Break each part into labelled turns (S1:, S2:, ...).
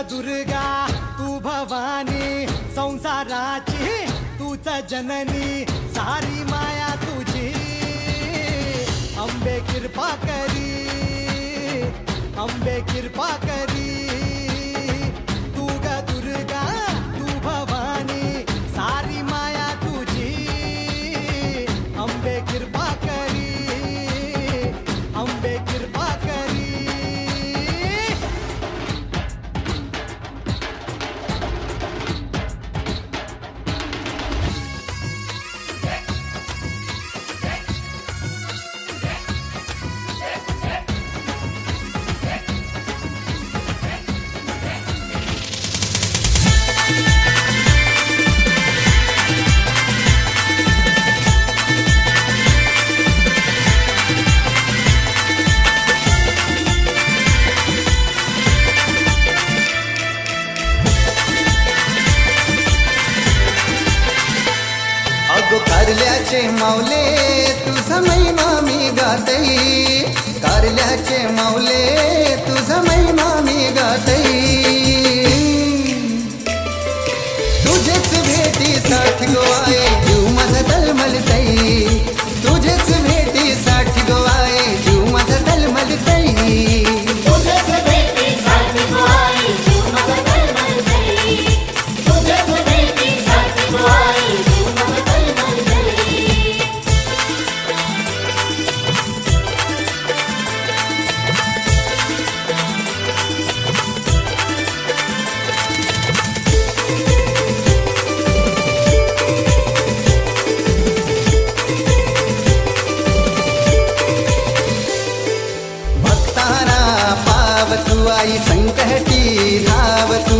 S1: दुर्गा तू भवानी संसाराची तूच जननी सारी माया तुझी अंबे कृपा करी अंबे कृपा करी तू ग दुर्गा तू भवानी सारी माया तुझी अंबे कृपा करी अंबे कृपा करी
S2: कारल्याचे माऊले तुझा महिमा मी गातई कारल्याचे माऊले तुझा महिमा मी गातई तुझेच भेटीसाठी गोवाए जीव माझा तळमळतई तुझेच भेटीसाठी गोवाए जीव माझा तळमळतई
S3: तुझेच भेटीसाठी गोवाए जीव माझा तळमळतई तुझेच भेटीसाठी गोवाए जीव माझा तळमळतई
S2: तू आई संकटी धाव तू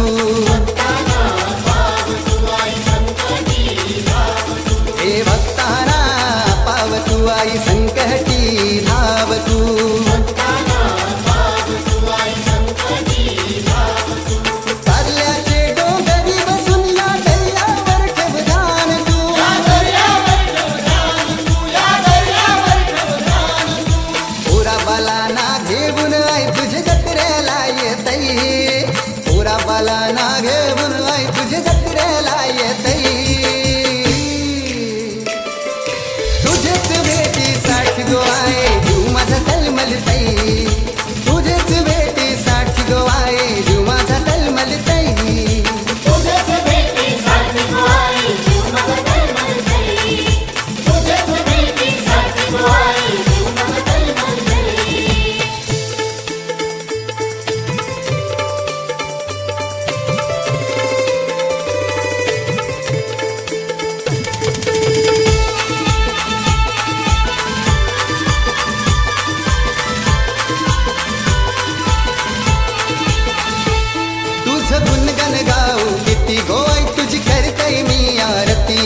S2: हे भक्ताना पाव तू आई संकटी धाव तू कारल्याचे डोंगरी बसून या दर्यावर ठेव ध्यान तू पुरा बालाना घेऊन आई तुझे जत्रेला येतई पुरा बालाना घेऊन आई तुझे जत्रेला येतई तुझेच भेटीसाठी गोवाए जीव माझा तळमळतई तुझेच भेटीसाठी गोवाए जीव माझा तळमळतई
S3: तुझेच भेटीसाठी गोवाए जीव माझा तळमळतई तुझेच भेटीसाठी गोवाए जीव माझा तळमळतई
S2: तुझं गुणगन गाऊ किती गोवाई तुझी करतई मी आरती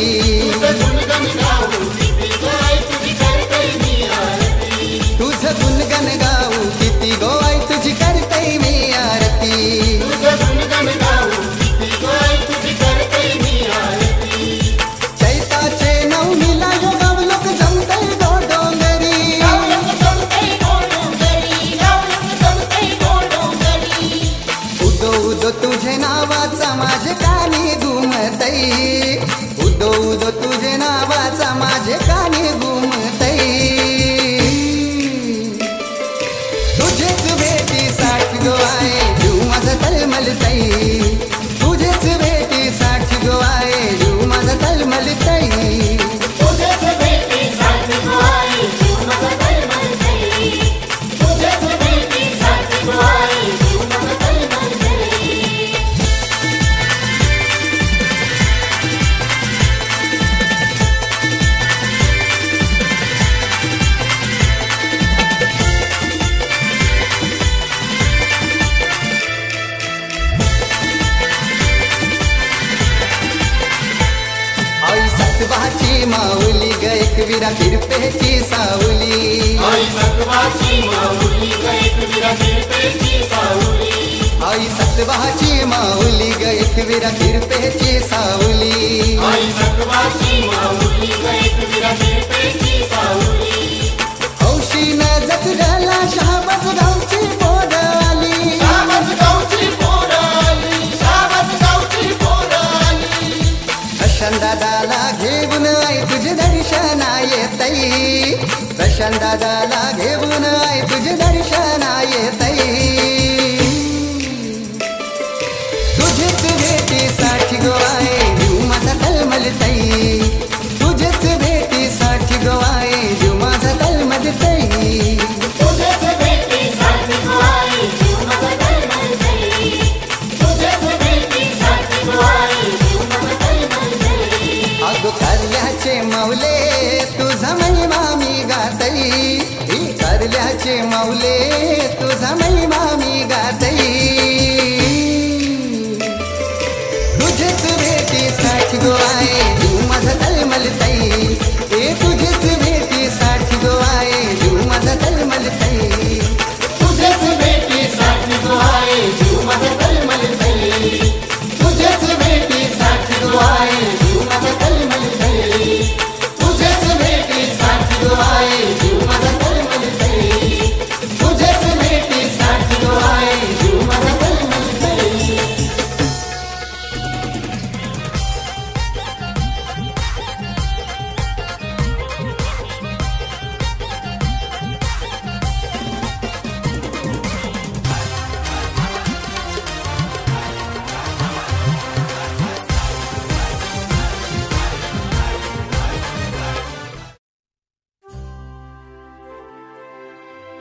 S3: गुणगन गाऊ किती गोवाए तुझी करतई मी आरती
S2: तुझं गुणगन गाऊ किती गोवाई तुझी करतई मी आरती
S3: तुझं गुणगन गाऊ किती गोवाए तुझी करतई मी आरती
S2: चैताचे नवमीला योगाव लोक जमतई गो डोंगरी उदो उदो तुझे नावाचा माझे कानी घुमतई उदो उदो तुझे नावाचा माझे कानी घुमतई तुझेच भेटीसाठी गोवाए जीव माझा तळमळतई तुझेच भेटीसाठी गोवाए जीव माझा तळमळतई
S3: तुझेच भेटीसाठी गोवाए जीव माझा तळमळतई तुझेच भेटीसाठी गोवाए जीव माझा तळमळतई
S2: आई सतवाची माऊली ग एकविरा किरपेची सावली
S3: आई सत्वाची माऊली एक विरा किरपेची सावली
S2: आई सतवाची माऊली ग एकविरा किरपेची सावली
S3: आई सत्वाची माऊली एक विरा किरपेची सावली
S2: हौशी न जत्रेला शाहबाज गावची पोर आली
S3: शाहबाज गावची पोर आली
S2: दादाला घेऊन आई तुझे दर्शन येतई तुझेच भेटीसाठी गो आहे जीव माझा तळमळतई तुझेच भेटीसाठी गो आहे जीव माझा तळमळतई
S3: तुझेच भेटीसाठी गो आहे जीव माझा तळमळतई तुझेच भेटीसाठी गो आहे जीव माझा तळमळतई
S2: अगो कारल्याचे माऊले तुझा महिमा मी गातई कारल्याचे माऊले तुझा महिमा मी गातई तुझेच भेटीसाठी गो आहे जीव माझा तळमळतई ए तुझेच भेटीसाठी गो आहे जीव माझा तळमळतई
S3: तुझेच भेटीसाठी गो आहे जीव माझा तळमळतई तुझेच भेटीसाठी गो आहे जीव माझा तळमळतई तुझेच भेटीसाठी गो आहे जीव माझा तळमळतई तुझेच भेटीसाठी गो आहे जीव माझा तळमळतई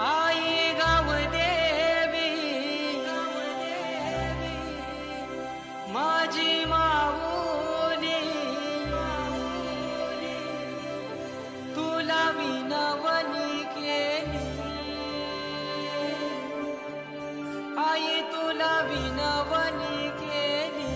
S1: आई गावदेवी माझी माऊली तुला विनवणी केली आई तुला विनवणी केली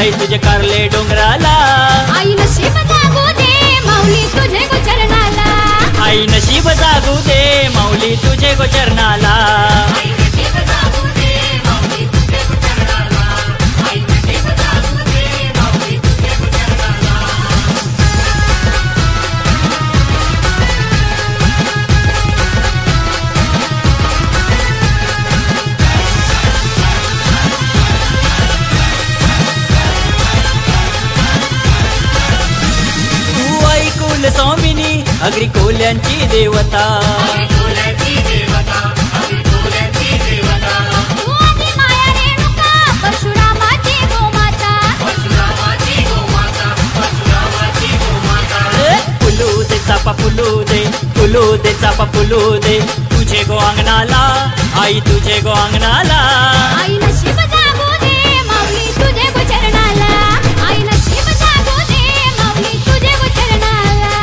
S4: आई तुझे कारले डोंगराला.
S5: आई नशीब जागू दे माऊली तुझे गोचरणाला.
S4: आई नशीब जागू दे माऊली तुझे गोचरणाला. स्वामिनी अग्री कोल्यांची देवता. फुलू दे चापा फुलू दे, फुलू दे चापा फुलू दे तुझे गो अंगणाला. आई तुझे गो अंगणाला.
S5: आई नशीब जागू दे माऊली तुझे गोचरणाला. आई नशीब जागू दे माऊली तुझे गोचरणाला.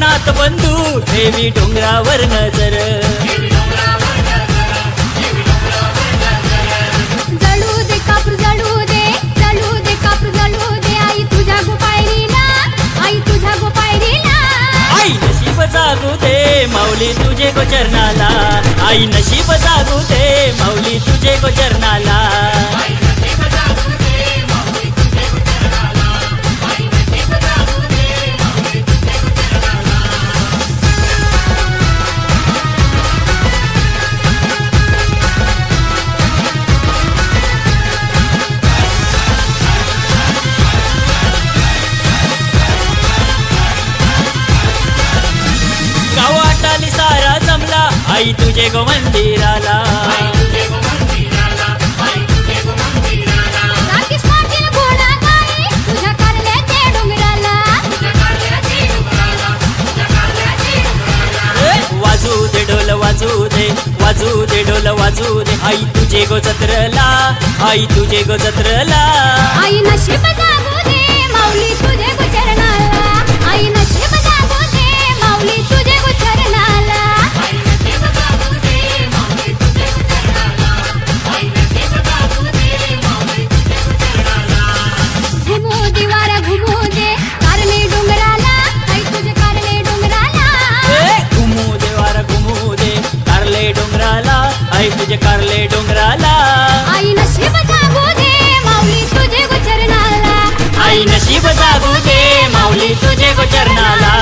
S4: नाथ बंधू देवी डोंगरावर नजर.
S5: जळू दे कापूर जळू दे, जळू दे कापूर जळू दे आई तुझ्या गोपायरीला. आई तुझ्या गोपायरीला.
S4: आई नशीब जागू दे माऊली तुझे गोचरणाला. आई नशीब जागू दे माऊली तुझे गोचरणाला. सारा जमला आई तुझे गो मंदिराला. वाजू दे ढोल वाजू दे, वाजू दे ढोल वाजू दे आई तुझे गो जत्रला. आई तुझे गो जत्रला.
S5: आई नशीब जागू दे माऊली तुझे गोचरणाला. आई नशीब जागू दे माऊली तुझे गोचरणाला. घुमू दे वारा घुमू दे कारले डोंगराला. आई तुझे कारले डोंगराला.
S4: घुमू दे वारा घुमू दे कारले डोंगराला. आई तुझे कारले डोंगराला.
S5: आई नशीब जागू दे माऊली तुझे गोचरणाला.
S4: आई नशीब जागू दे माऊली तुझे गोचरणाला.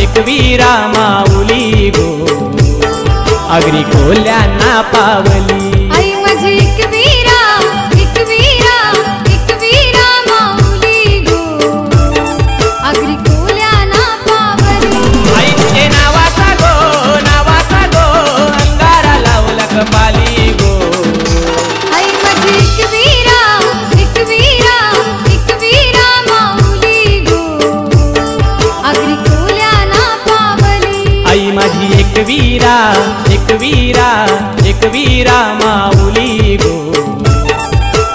S4: एकवीरा माऊली गो अग्री कोल्यांना पावली.
S5: आई माझी एकवीरा माऊली गो अग्री कोल्यांना पावली.
S4: आई तुझे नावाचा गो अंगार एकवीरा माऊली गो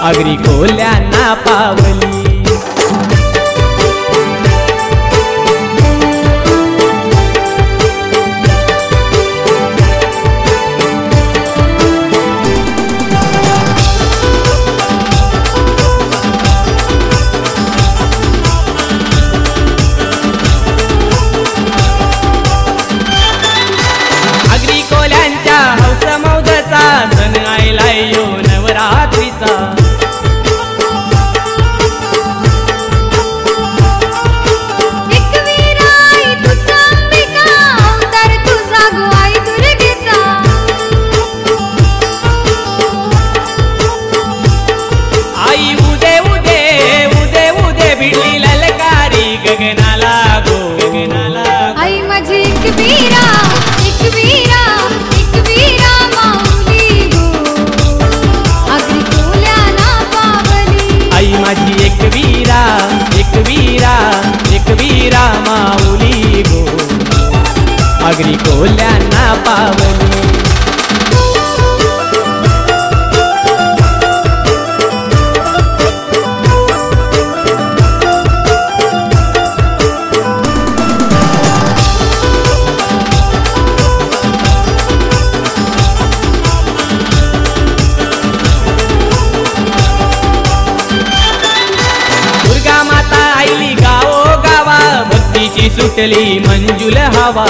S4: आगरी कोल्यांना पावली. सण आयलाय यो नवरात्रीचा
S5: एकवीरा आई तुझा अंबिका अवतार तुझा गो आई दुर्गेचा.
S4: आई उदे उदे उदे उदे भिडली ललकारी गगनाला गो गगनाला.
S5: आई माझी एकवीरा एकवीरा एकवीरा माऊली गो आगरी कोल्यांना पावली.
S4: आई माझी एकवीरा एकवीरा एकवीरा माऊली गो आगरी कोल्यांना पावली. सुटली मंजुल हवा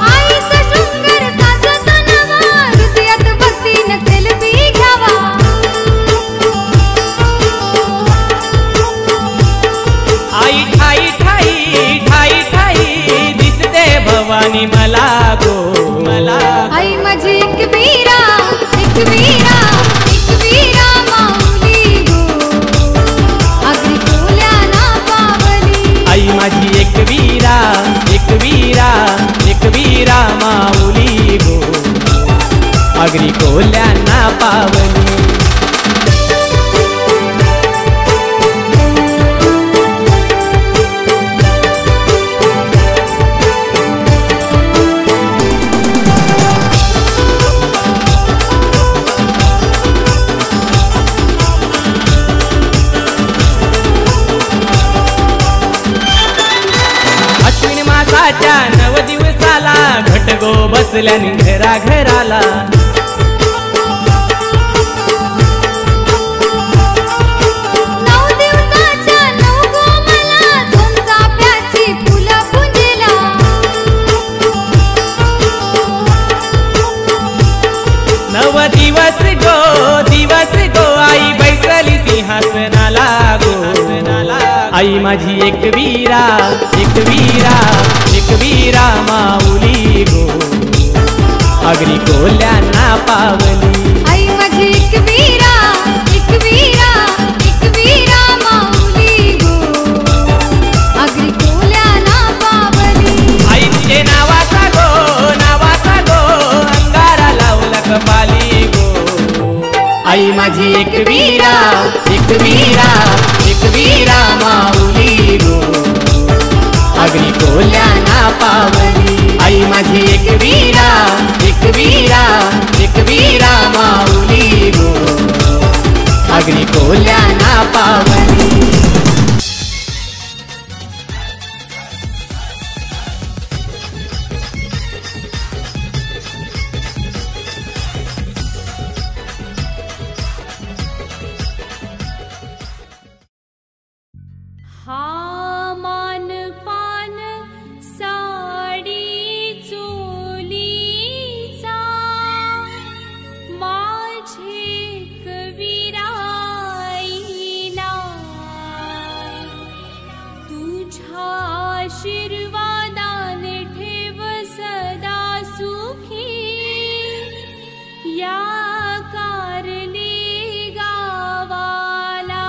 S5: आईचा शृंगार साजतो नवा हृदयात भक्तीनं सेल्फी घ्यावा.
S4: आई ठाई ठाई ठाई ठाई दिसते भवानी मला गो मला.
S5: आई माझी एकवीरा एकवीरा एकवीरा माऊली गो आगरी कोल्यांना पावली.
S4: आई माझी एकवीरा एकवीरा एकवीरा माऊली गो आगरी कोल्यांना पावली. नव दिवसाला घटगो बसल्याने घरा घराला
S5: नऊ दिवसाच्या नऊ गोमाला तुमचा प्याची फुलं पुंजला.
S4: नव दिवस गो आई बैसली सिंहासनाला गो. आई माझी एकवीरा एकवीरा एकवीरा माऊली गो आगरी कोल्यांना पावली.
S5: आई माझी एकवीरा एकवीरा एकवीरा माऊली गो आगरी कोल्यांना पावली.
S4: आई तुझे नावाचा गो अंगारा लावला कपाली गो. आई माझी एकवीरा एकवीरा एकवीरा माऊली गो आगरी कोल्यांना पावली. आई माझी एकवीरा एकवीरा एकवीरा माऊली गो आगरी कोल्यांना पावली.
S5: हा मान पान साडी चोलीचा माझे कविराईला तुझ्या आशीर्वादाने ठेव सदा सुखी या कारली गावाला.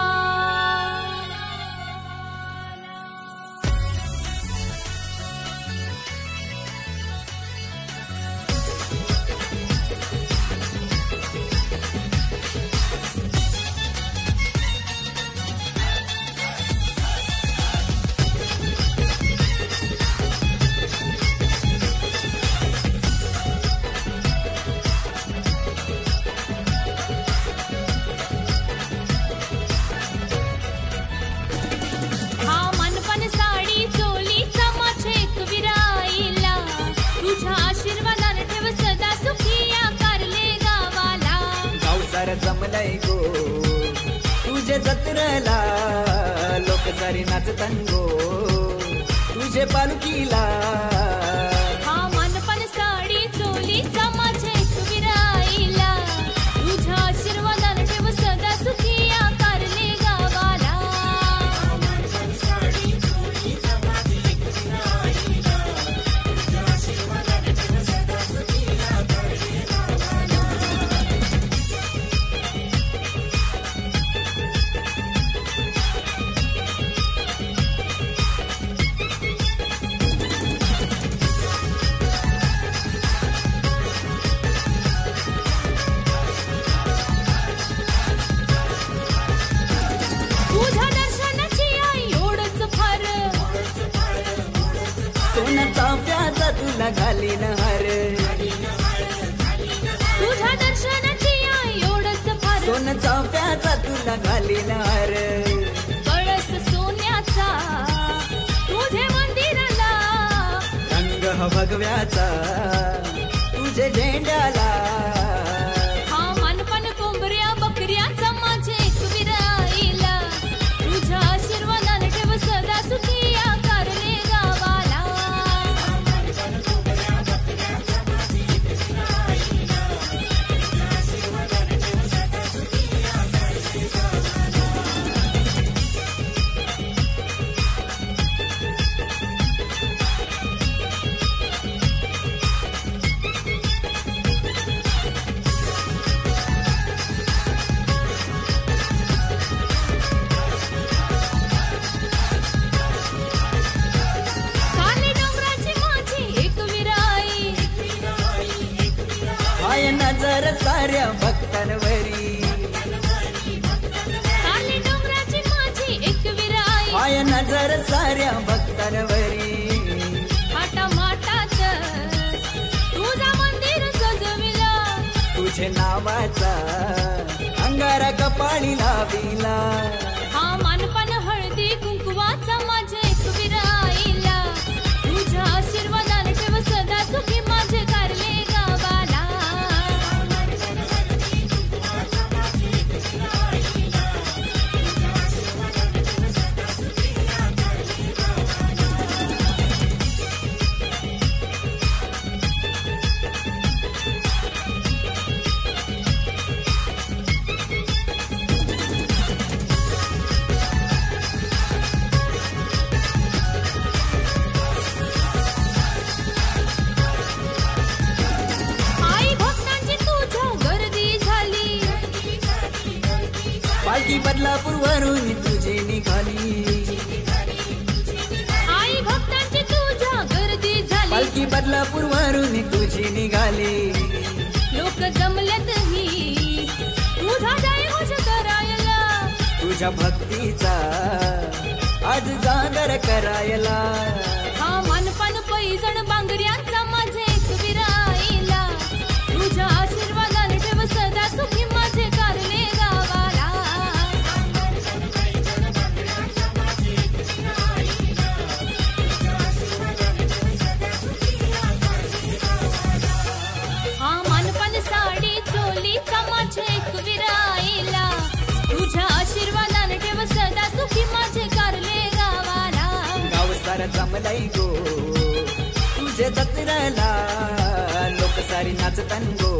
S6: जमलय गो तुझे जत्रेला लोक सारी नाचतन गो तुझे पालखीला
S5: हा मनपण साडी चोली माझे विराईला तुझ्या आशीर्वादाने ठेव सदा सुखी या कारले गावाला तुझ्या दर्शनाची आई एवढंच फार
S6: सोन्याचा प्याचा तुला घालीन हार
S5: तुझ्या दर्शनाची आई एवढंच फार
S6: सोन्याचा प्याचा तुला घालीन हार
S5: कळस सोन्याचा तुझे मंदिराला
S6: रंग भगव्याचा तुझे झेंड्याला
S5: हा मनपण कोंबऱ्या बकऱ्याचा माझे विराईला तुझ्या आशीर्वादाने ठेव सदा सुखी या कारले गावाला काली डोंगराची माझी एक विराई
S6: हाय नजर साऱ्या भक्तांवरी
S5: काली डोंगराची माझी एक विराई
S6: हाय नजर साऱ्या भक्तांवरी
S5: हाटा माटात तुझा मंदिर सजविला
S6: तुझे नावाचा अंगारा कपाळी लाविला
S5: हा मानपण हळदी कुंकुवाचा माझे विराईला तुझ्या आशीर्वादाने ठेव सदा सुखी माझे कारले गावाला आई भक्तांची तुझ्या गर्दी झाली
S6: पालखी बदलापूर वरून तुझी निघाली
S5: आई भक्तांची तुझ्या गर्दी झाली
S6: पालखी बदलापूर वरून तुझी निघाली
S5: लोक जमल्यातही तुझा जयघोष करायला
S6: तुझ्या भक्तीचा आज जागर करायला
S5: हा मनपण पैजण बांगऱ्यांचा माझे विराईला तुझ्या आशीर्वादाने ठेव सदा सुखी माझे कारले गावाला हा मनपण साडी चोलीचा माझे विराईला तुझ्या आशीर्वादाने ठेव सदा सुखी माझे कारले गावाला
S6: गाव सारा जमलय गो तुझे जत्रेला लोक सारी नाचतन गो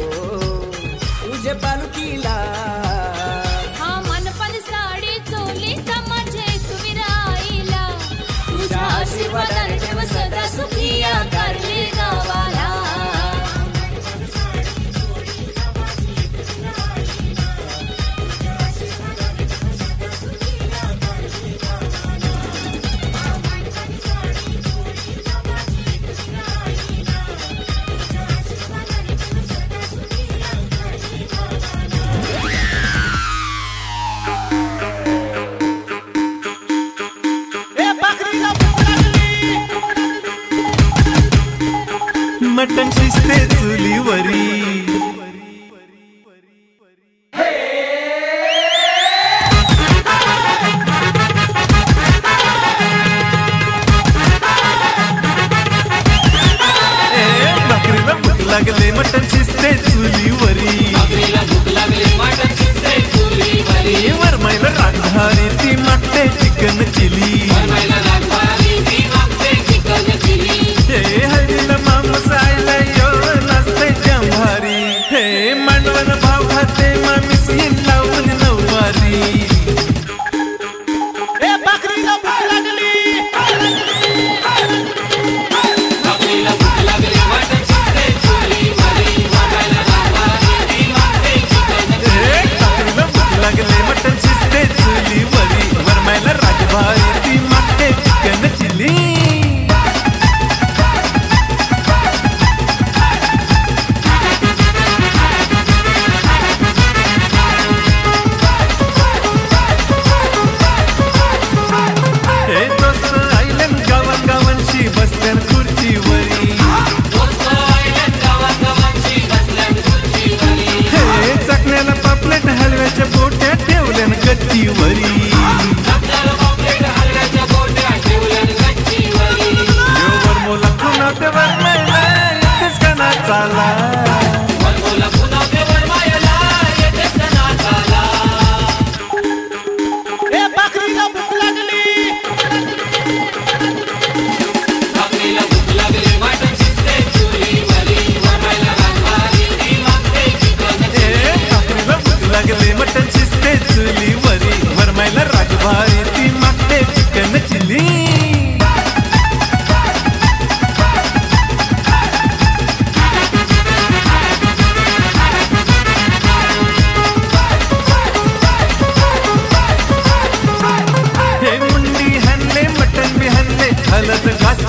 S6: तुझे पालखीला
S5: हा मनपण साडी चोलीचा माझे विराईला तुझ्या आशीर्वादाने ठेव सदा सुखी या कारले गावाला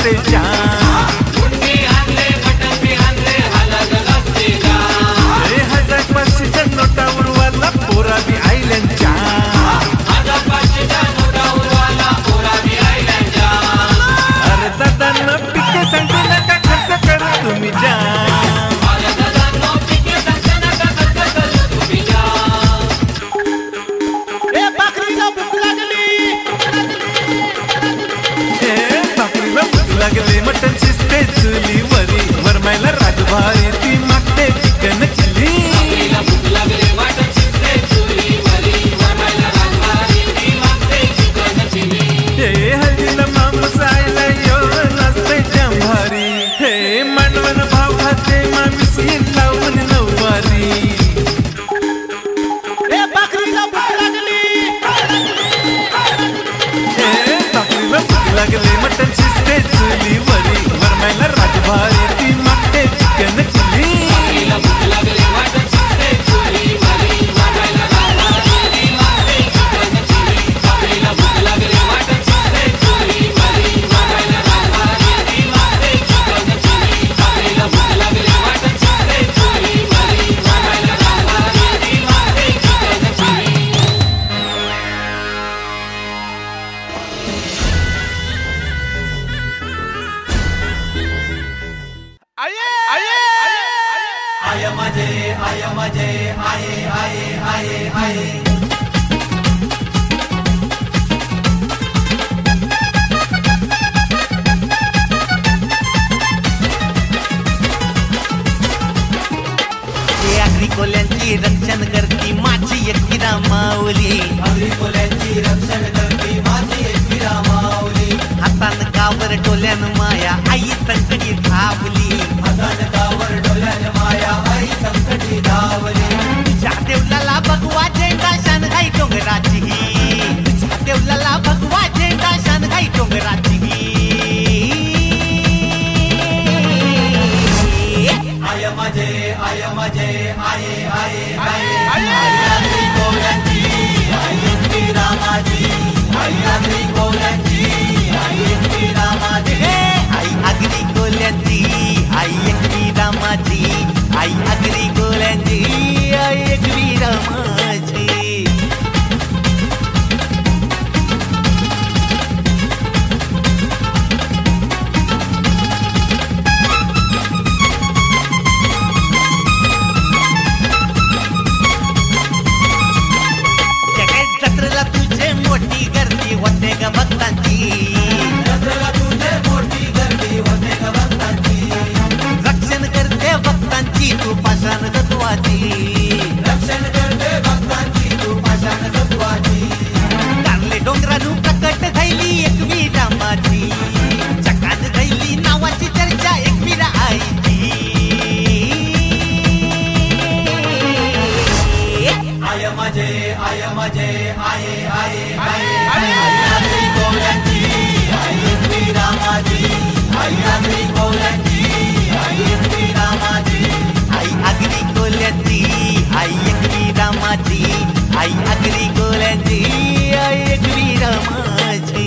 S7: असते जाम. हे 1000-500च्या नोटा उडवाला पोरा बी आयल्यांच्या. अरे दादांना पिके सांगू नका खर्च करू तुम्ही जाम. भाकरीला भूक लागली मटन शिजते चुलीवरी वरमायला राजभारी ती मागते चिकन चिली. हे हल्दीला माणूस आयला येऊन नसते जंभारी. हे मांडवण भाव खाते माणूस लावून नऊवारी. भाकरीला भूक लागली मटन शिजते चुलीवरी वरमायला राजभारी ती मागते चिकन चिली.
S8: कोल्यांची रक्षण करती माझी एकटी रामावली. हातान कावर डोल्यान माया आई संकटी धावली. तुझ्या देवलाला भगवा झेंडा शानघाई डोंगराची. तुझ्या देवलाला भगवा झेंडा शानघाई डोंगराची. आई अगदी कोल्यांची आई एकवी रामाची. आई अगदी कोल्यांची आई एकवी रामाची. जत्रेला तुझे मोठी गर्दी होते ग भक्तांची. रक्षण करते भक्तांची तू पाषाण तत्वाची. कारले डोंगरानू प्रकट झाली एकवी रामाची. जगात झाली नावाची चर्चा एकवीरा आईची. आई अगदी कोल्यांची आई एकवी रामाची. आई अगदी कोल्यांची आई एकवी रामाची.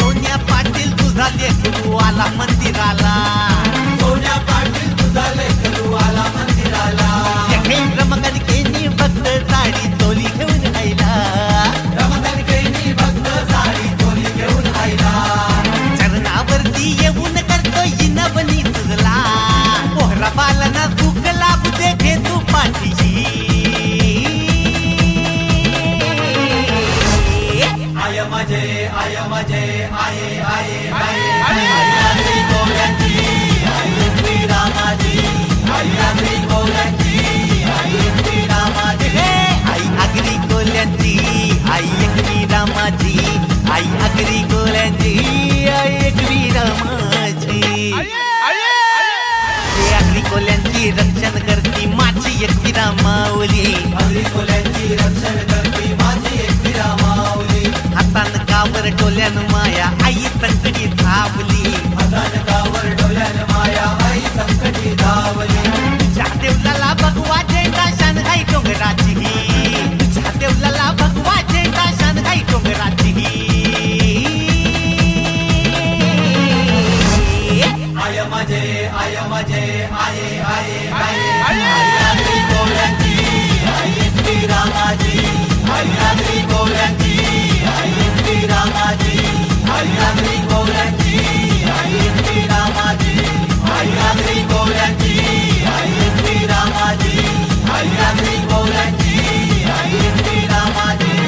S8: सोन्या पाटील तुझा लेकरू आला मंदिराला. रमगणकेनी भक्त साडी चोली घेऊन आईला. चरणावरती येऊन करतो इनवनी तुझला. पोहरा बालना दुःख लागू दे घे तू पाठीशी. आई अगदी कोल्यांची आई एकवी रामाची. आई अगदी कोल्यांची आई एकवी रामाची. अगदी कोल्यांची रक्षण करती माझी एकवी रामावली. हातान कावर डोल्यान माया आई संकटी धावली. तुझ्या देवलाला भगवा झेंडा शानघाई डोंगराची तुझ्या देवलाला भगवा झेंडा शानघाई डोंगराची
S6: आय माझे आय माझे आये आये आये आय गोव्यांची आय श्रीरामाची आय गोव्यांची आय श्रीरामाची आय गोव्यांची आय श्रीरामाची आय गोव्यांची आय श्रीरामाची आय गोव्यांची आय श्रीरामाची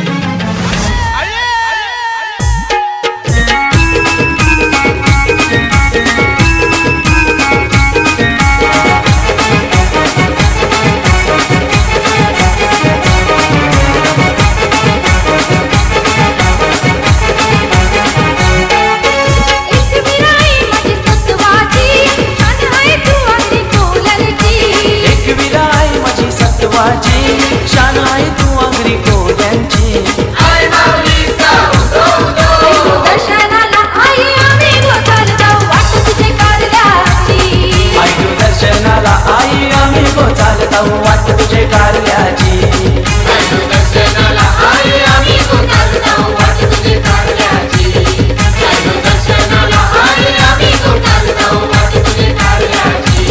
S1: शान आहे तू अंगरी कोल्यांची
S3: आई माऊलीचा
S5: दर्शनाला आई आम्ही गोसाल जाऊ वाट तुझे कारल्याची
S1: आई दर्शनाला आई आम्ही गोचाल जाऊ वाट तुझे कारल्याची
S3: दर्शनाला आई आम्ही गोसाल जाऊ वाट तुझे कारल्याची दर्शनाला आई आम्ही गोसाल जाऊ वाट तुझे कारल्याची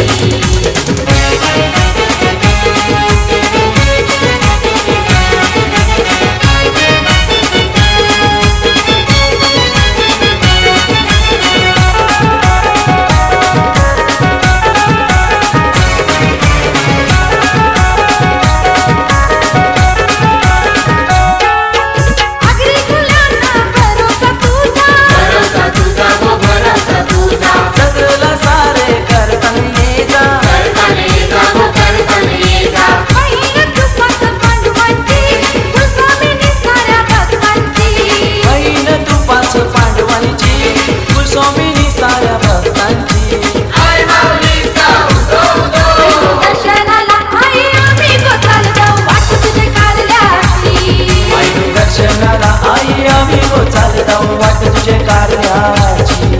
S1: वाट तुझे कारल्याची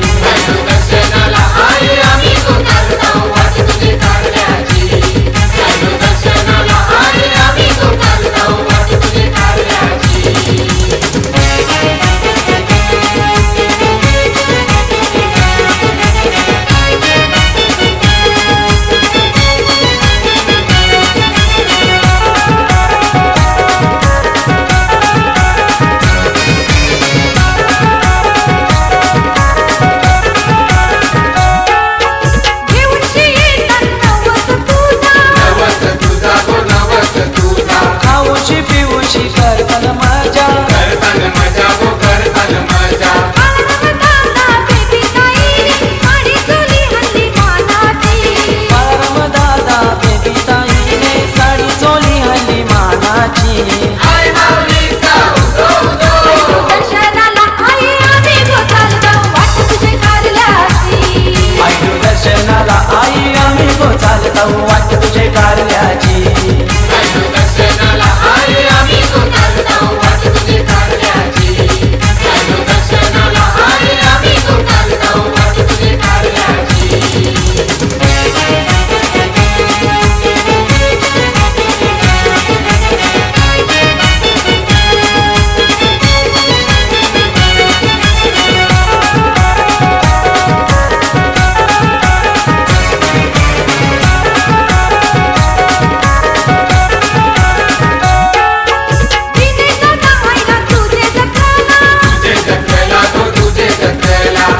S3: दर्शनाला आई आम्ही गोसाल जाऊ वाट तुझे कारल्याची दर्शनाला आई आम्ही गोसाल जाऊ वाट तुझे कारल्याची
S1: वाट तुझे कारल्याची
S3: दर्शनाला आई आम्ही गोसाल जाऊ वाट तुझे कारल्याची दर्शनाला आई आम्ही गोसाल जाऊ वाट तुझे कारल्याची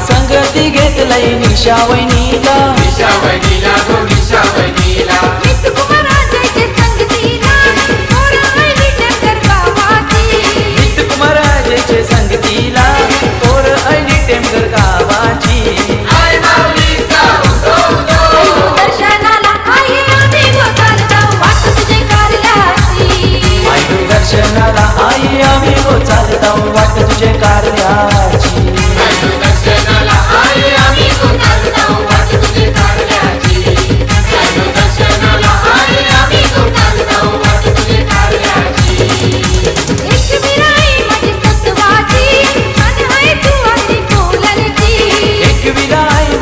S1: संगती घेतलंय निशावणीला
S3: निशावणीला गो निशावणीला
S5: मित कुमाराचे संगतीला पोर आली टेंकर गावाची
S1: नित कुमाराजेचे संगतीला पोर अली टेमगर गावाची
S3: आई माऊलीचा
S5: दर्शनाला आई आम्ही गोसाल जाऊ वाट तुझे कारल्याची
S1: आई दर्शनाला आई आम्ही गोचाल जाऊ वाट तुझे कारल्याची
S3: दर्शनाला आई आम्ही गोसाल जाऊ वाट तुझे कारल्याची दर्शनाला आई आम्ही गोसाल जाऊ वाट तुझे कारल्याची
S5: एक विराई माझी सत्वाची शान आहे तू अंगरी कोल्यांची
S1: एक विदाई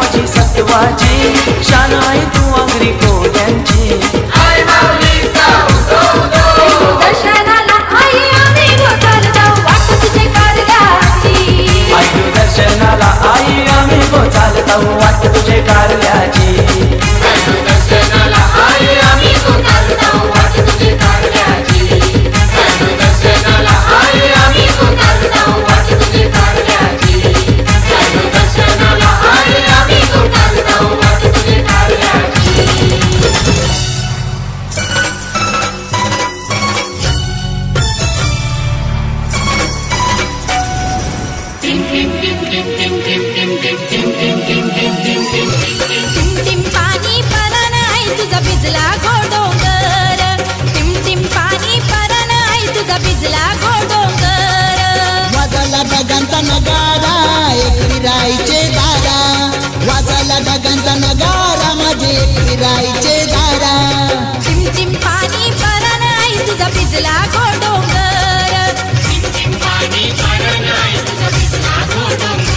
S5: टिम पाणी परण आई तुझा भिजला घोडोंगर टिम पाणी परण आई तुझा भिजला घोडोंगर
S9: वाजाला ढगांचा नगारा एकविराईचे दारा वाजाला ढगांचा नगारा माझे एकविराईचे दारा
S5: टिम पाणी परण आई तुझा भिजला घोडोंगर
S3: टिम पाणी परण आई तुझा भिजला घोडोंगर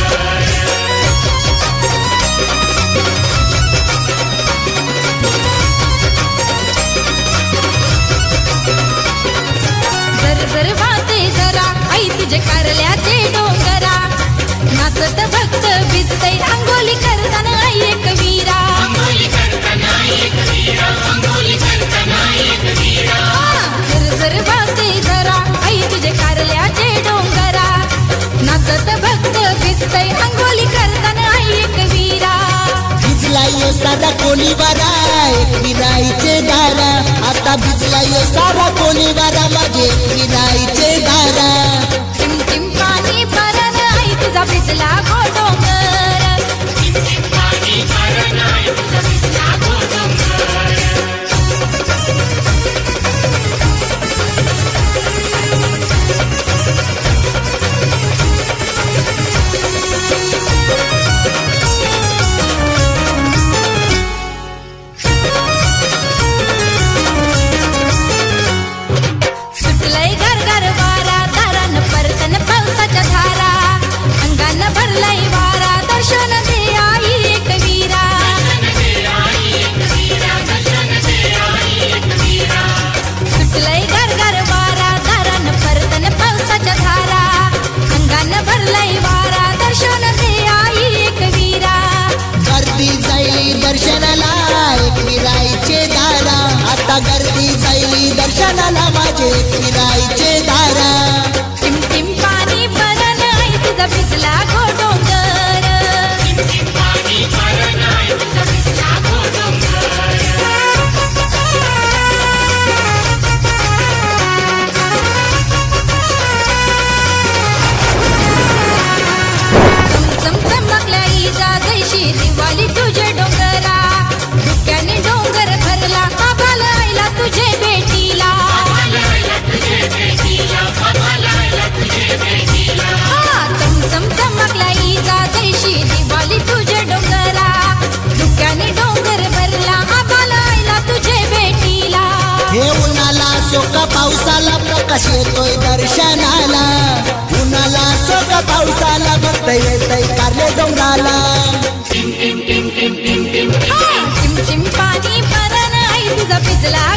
S5: झर वाहते जरा आई तुझे कारल्याचे डोंगरा नाचत भक्त भिजते अंगोली करताना आई एक वीरा
S3: अंगोली करताना एक वीरा अंगोली करताना एक वीरा
S5: झर वाहते जरा आई तुझे कारल्याचे डोंगरा नाचत भक्त भिजते अंगोली करताना आई एक वीरा
S9: भिजला यो सारा कोलीवारा एकविराईचे दारा आता भिजला यो सारा कोलीवारा माझे एकविराईचे दारा
S5: टिम पाणी परण आई तुझा भिजला घोडोंगर
S3: टिम पाणी परण आई तुझा भिजला घोडोंगर
S5: सुटलंय घर वारा दारान परतन पावसाच्या धारा अंगान भरलाय वारा दर्शन दे आई एक वीरा सुटलंय घर वारा दारान परतन पावसाच्या धारा अंगान भरलाय वारा दर्शन दे आई एक वीरा
S9: गर्दी जाईली दर्शनाला एकविराईचे दारा आता गर्दी जाईली दर्शनाला माझे एकविराईचे दारा
S5: टिम पाणी परण आई तुझा भिजला घोडोंगर
S3: टिम पाणी परण आई तुझा भिजला घोडोंगर
S5: चमचमकल्या इजा जैशी दिवाळी तुझे डोंगरा डुक्याने डोंगर भरला आभाला आईला तुझे भेटीला चमचमकल्या इजा जैशी दिवाळी तुझे डोंगरा डुक्याने डोंगर भरला आभाला आईला तुझे भेटीला
S9: हे उन्हाला सोका पावसाला प्रकाश येतोय दर्शनाला उन्हाला सोका पावसाला भक्त येतय कारले डोंगराला
S5: टिम पाणी परण आई तुझा भिजला